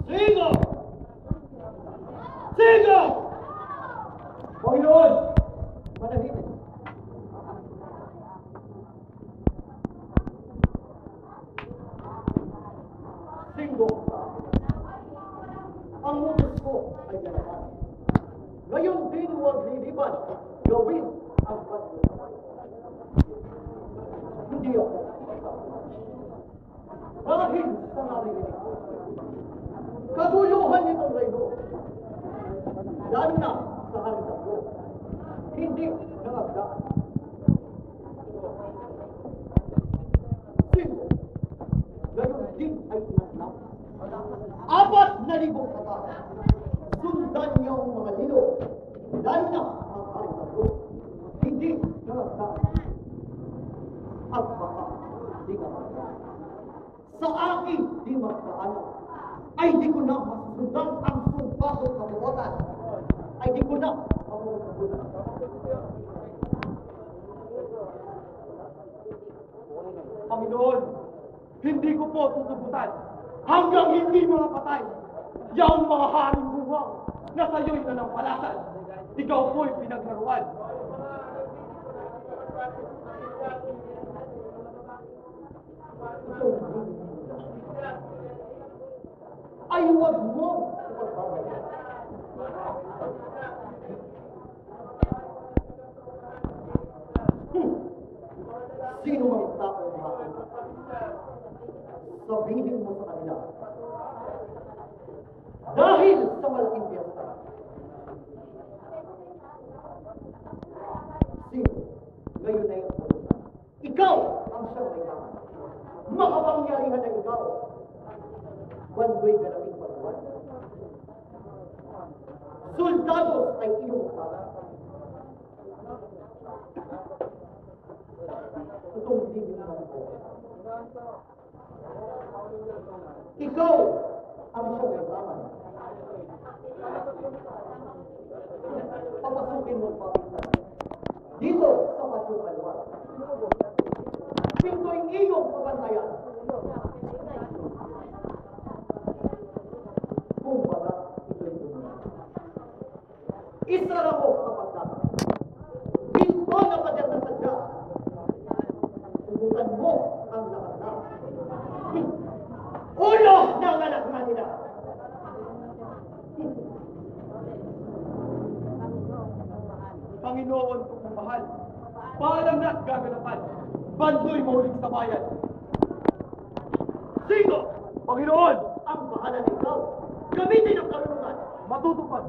Sino? Sino? Panginoon! Manahimik. Sino ka? Ang utos ko ay ganapan. Ngayon din huwag liliban, gawin ang pagkakaway. Hindi ako dahil sa narinig ko. Kaguluhan nitong reyno, lalo na sa halitan ko, hindi nangagdaan. Sino? Ngayon din ay inaslam. 4,000 katao. Sundan niyo ang mga lilo, lalo na ang halitan ko, hindi nangagdaan. At baka di ka magdaan. Sa akin di magdaanan, ay di ko na masusundan ang sumpahong kabuotan, ay di ko na mapupunod. Panginoon, hindi ko po tutubutan hanggang hindi mga patay yung mga haring buwang na sa'yo'y nanampalasan. Ikaw po'y pinaglaruan. Ay huwag mo ipagbabayan. Sino mang tao makakita? Sabihin mo sa kanila. Dahil sa malaking piyesta. Sino? Ngayon na yung pulutan. Ikaw ang siyang may tama. Makapangyarihan na ikaw. One way ganaping pagbuwan. Soldados ay iyong kasama. Itong din naman po. Ikaw ang siyang may tama. Papasukin mo pa dito sa Patyukalwar. Pinto'y iyong pabantayan. Kung baga, ito'y dumaan. Isara mo kapag dapat. Pinto na padyat na sadya. Tubutan mo ang nakanda. Ulo ng anak na nila. Panginoon kong mahal, paalam na't gaganapan, bando'y mahuling sa bayan. Sino? Panginoon! Ang bahala ng ikaw, gamitin ang karunungan. Matutupad.